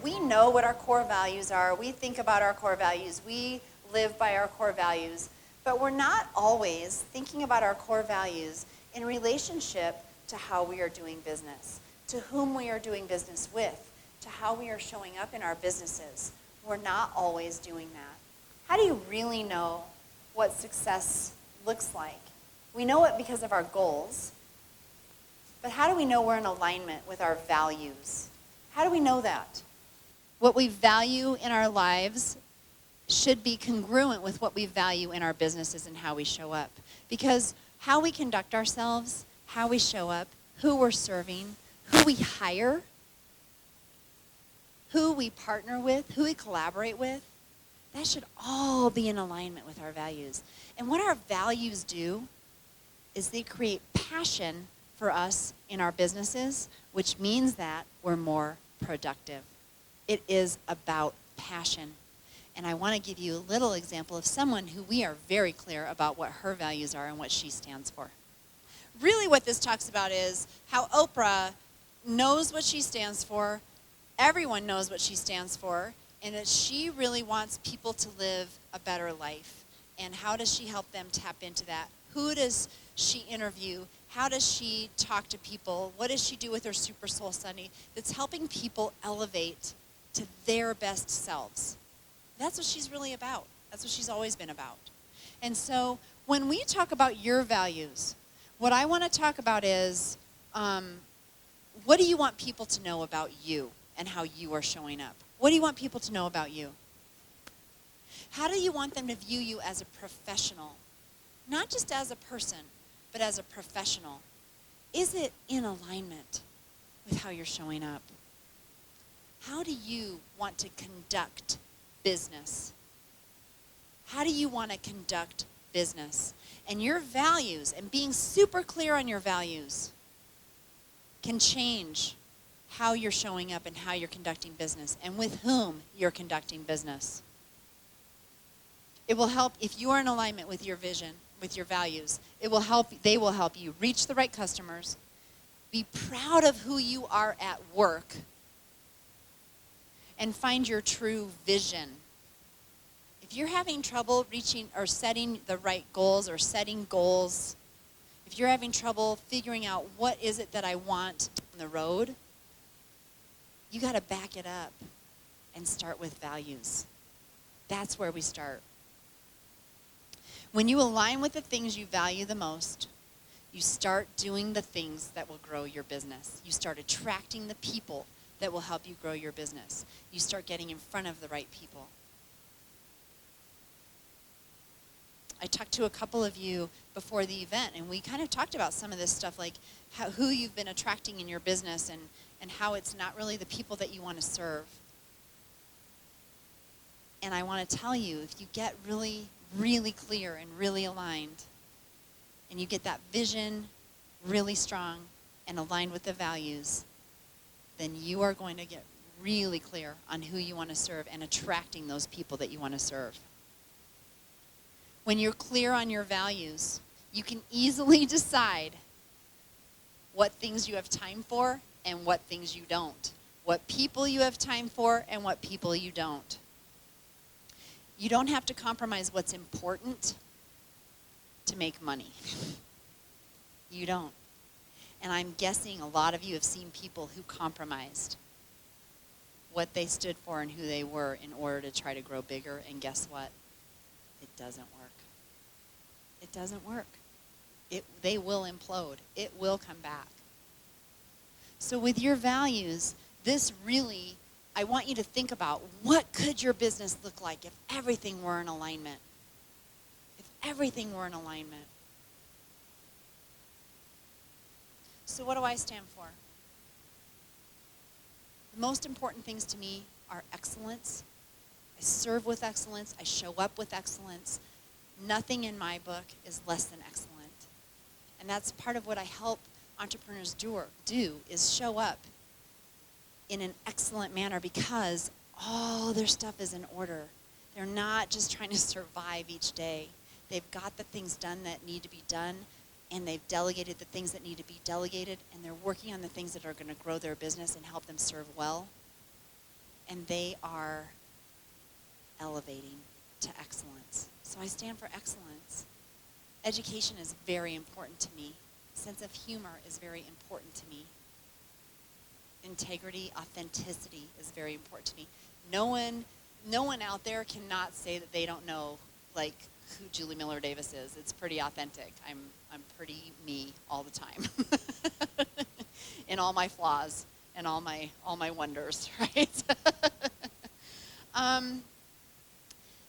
we know what our core values are. We think about our core values. We live by our core values. But we're not always thinking about our core values in relationship to how we are doing business, to whom we are doing business with, to how we are showing up in our businesses. We're not always doing that. How do you really know what success looks like? We know it because of our goals, but how do we know we're in alignment with our values? How do we know that? What we value in our lives should be congruent with what we value in our businesses and how we show up. Because how we conduct ourselves, how we show up, who we're serving, who we hire, who we partner with, who we collaborate with, that should all be in alignment with our values. And what our values do is they create passion for us in our businesses, which means that we're more productive. It is about passion. And I want to give you a little example of someone who we are very clear about what her values are and what she stands for. Really what this talks about is how Oprah knows what she stands for, everyone knows what she stands for, and that she really wants people to live a better life. And how does she help them tap into that? Who does she interview? How does she talk to people? What does she do with her Super Soul Sunday that's helping people elevate to their best selves? That's what she's really about. That's what she's always been about. And so when we talk about your values, what I want to talk about is what do you want people to know about you and how you are showing up? What do you want people to know about you? How do you want them to view you as a professional? Not just as a person, but as a professional. Is it in alignment with how you're showing up? How do you want to conduct business? How do you want to conduct business? And your values, and being super clear on your values, can change how you're showing up and how you're conducting business and with whom you're conducting business. It will help if you are in alignment with your vision, with your values. They will help you reach the right customers, be proud of who you are at work, and find your true vision. If you're having trouble reaching or setting the right goals or setting goals, if you're having trouble figuring out what is it that I want down the road, you got to back it up and start with values. That's where we start. When you align with the things you value the most, you start doing the things that will grow your business. You start attracting the people that will help you grow your business. You start getting in front of the right people. I talked to a couple of you before the event, and we kind of talked about some of this stuff, like who you've been attracting in your business and how it's not really the people that you want to serve. And I want to tell you, if you get really, really clear and really aligned, and you get that vision really strong and aligned with the values, then you are going to get really clear on who you want to serve and attracting those people that you want to serve. When you're clear on your values, you can easily decide what things you have time for and what things you don't. What people you have time for and what people you don't. You don't have to compromise what's important to make money. You don't. And I'm guessing a lot of you have seen people who compromised what they stood for and who they were in order to try to grow bigger. And guess what? It doesn't work. It doesn't work. They will implode. It will come back. So with your values, this really, I want you to think about what could your business look like if everything were in alignment? If everything were in alignment. So what do I stand for? The most important things to me are excellence. I serve with excellence. I show up with excellence. Nothing in my book is less than excellent. And that's part of what I help entrepreneurs do is show up in an excellent manner because all their stuff is in order. They're not just trying to survive each day. They've got the things done that need to be done, and they've delegated the things that need to be delegated, and they're working on the things that are going to grow their business and help them serve well. and they are elevating to excellence. So I stand for excellence. Education is very important to me. Sense of humor is very important to me. Integrity, authenticity is very important to me. No one out there cannot say that they don't know like who Julie Miller Davis is. It's pretty authentic. I'm pretty me all the time. In all my flaws and all my wonders, right?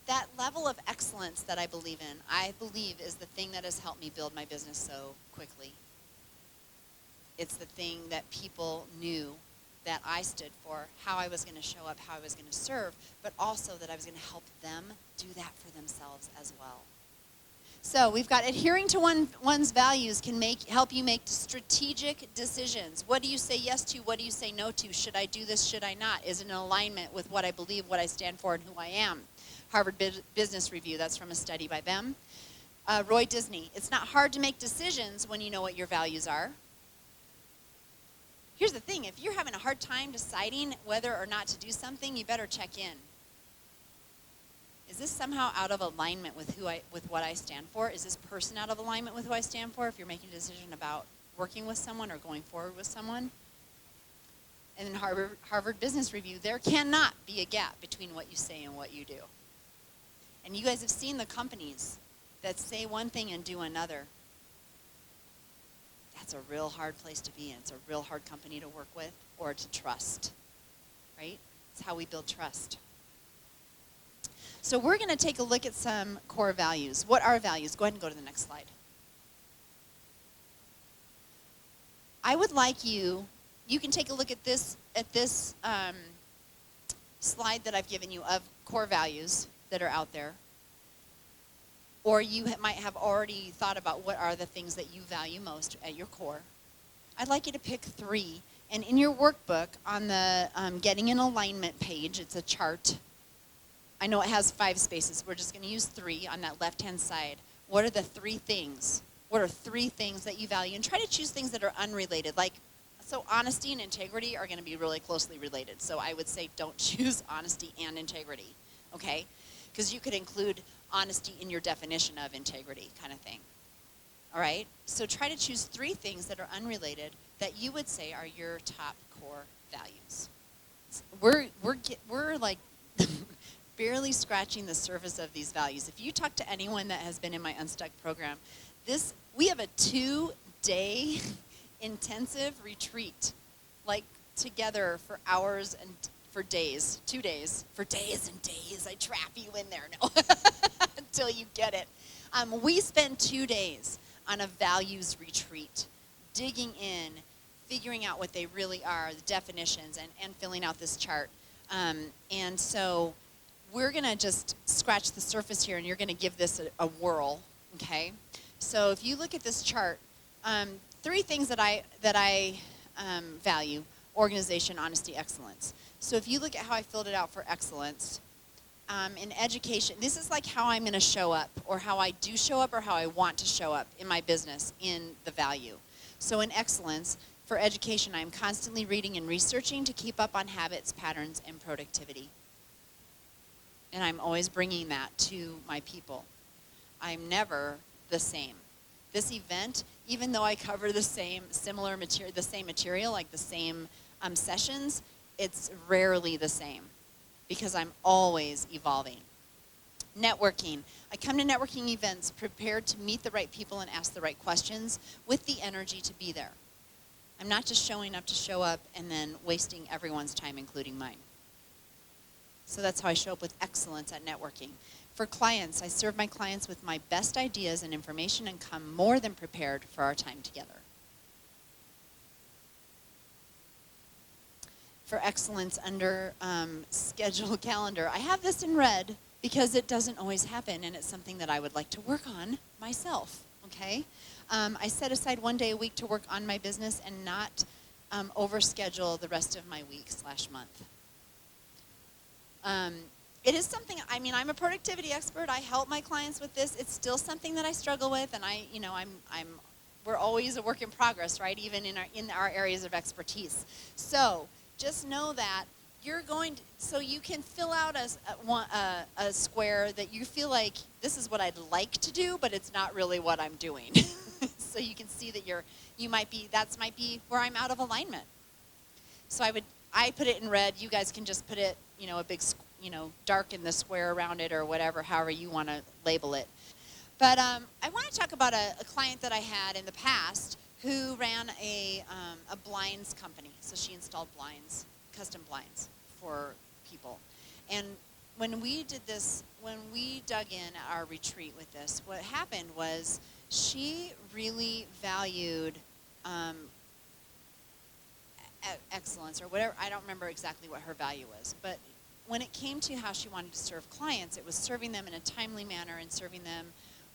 That level of excellence that I believe is the thing that has helped me build my business so quickly. It's the thing that people knew that I stood for, how I was going to show up, how I was going to serve, but also that I was going to help them do that for themselves as well. So we've got adhering to one's values can help you make strategic decisions. What do you say yes to? What do you say no to? Should I do this? Should I not? Is it in alignment with what I believe, what I stand for, and who I am? Harvard Business Review, that's from a study by them. Roy Disney, it's not hard to make decisions when you know what your values are. Here's the thing, if you're having a hard time deciding whether or not to do something, you better check in. Is this somehow out of alignment with what I stand for? Is this person out of alignment with who I stand for if you're making a decision about working with someone or going forward with someone? And in Harvard Business Review, there cannot be a gap between what you say and what you do. And you guys have seen the companies that say one thing and do another. That's a real hard place to be in. It's a real hard company to work with or to trust, right? It's how we build trust. So we're going to take a look at some core values. What are values? Go ahead and go to the next slide. I would like you can take a look at this slide that I've given you of core values that are out there. Or you might have already thought about what are the things that you value most at your core. I'd like you to pick 3. And in your workbook, on the Getting in Alignment page, it's a chart. I know it has 5 spaces. We're just going to use 3 on that left-hand side. What are the 3 things? What are 3 things that you value? And try to choose things that are unrelated. So honesty and integrity are going to be really closely related. So I would say don't choose honesty and integrity, okay? Because you could include honesty in your definition of integrity kind of thing. All right? So try to choose 3 things that are unrelated that you would say are your top core values. We're like barely scratching the surface of these values. If you talk to anyone that has been in my Unstuck program, we have a 2-day intensive retreat, like together for hours and for days, 2 days, for days and days. I trap you in there, no, until you get it. We spend 2 days on a values retreat, digging in, figuring out what they really are, the definitions, and filling out this chart. And so we're going to just scratch the surface here, and you're going to give this a whirl, okay? So if you look at this chart, 3 things that I value: organization, honesty, excellence. So if you look at how I filled it out for excellence, in education, this is like how I'm going to show up, or how I do show up, or how I want to show up in my business in the value. So in excellence, for education, I'm constantly reading and researching to keep up on habits, patterns, and productivity. And I'm always bringing that to my people. I'm never the same. This event, even though I cover the same material, like the same sessions, it's rarely the same because I'm always evolving. Networking. I come to networking events prepared to meet the right people and ask the right questions with the energy to be there. I'm not just showing up to show up and then wasting everyone's time, including mine. So that's how I show up with excellence at networking. For clients, I serve my clients with my best ideas and information and come more than prepared for our time together. For excellence under schedule calendar, I have this in red because it doesn't always happen, and it's something that I would like to work on myself, okay? I set aside 1 day a week to work on my business and not overschedule the rest of my week/month. It is something, I'm a productivity expert. I help my clients with this. It's still something that I struggle with, and we're always a work in progress, right? Even in our areas of expertise. So just know that you're going to, so you can fill out a square that you feel like this is what I'd like to do, but it's not really what I'm doing. So you can see that might be where I'm out of alignment. So I put it in red. You guys can just put it, a big, darken the square around it or whatever, however you want to label it. But I want to talk about a client that I had in the past who ran a blinds company. So she installed blinds, custom blinds for people. And when we dug in at our retreat with this, what happened was she really valued excellence or whatever. I don't remember exactly what her value was. But when it came to how she wanted to serve clients, it was serving them in a timely manner and serving them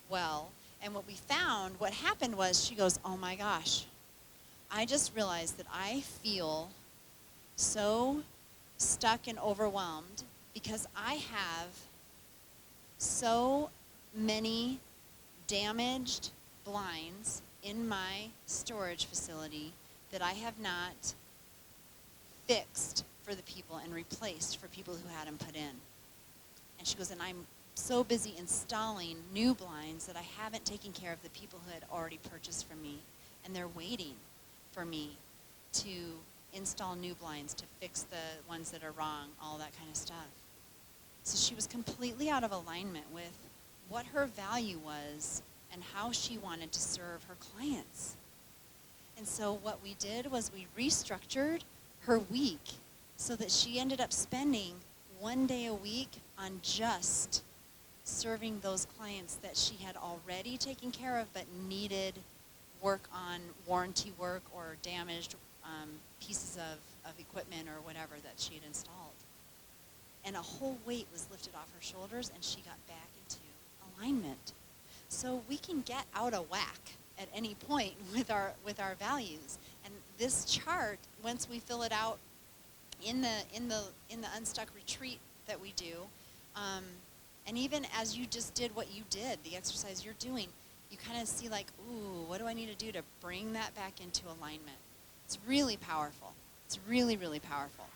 well. And what happened was she goes, oh my gosh, I just realized that I feel so stuck and overwhelmed because I have so many damaged blinds in my storage facility that I have not fixed for the people and replaced for people who had them put in. And she goes, and I'm so busy installing new blinds that I haven't taken care of the people who had already purchased from me, and they're waiting for me to install new blinds, to fix the ones that are wrong, all that kind of stuff. So she was completely out of alignment with what her value was and how she wanted to serve her clients. And so what we did was we restructured her week so that she ended up spending one day a week on just serving those clients that she had already taken care of but needed work on, warranty work or damaged pieces of equipment or whatever that she had installed. And a whole weight was lifted off her shoulders, and she got back into alignment. So we can get out of whack at any point with our values. And this chart, once we fill it out in the Unstuck retreat that we do, and even as you just did what you did, the exercise you're doing, you kind of see like, ooh, what do I need to do to bring that back into alignment? It's really powerful. It's really, really powerful.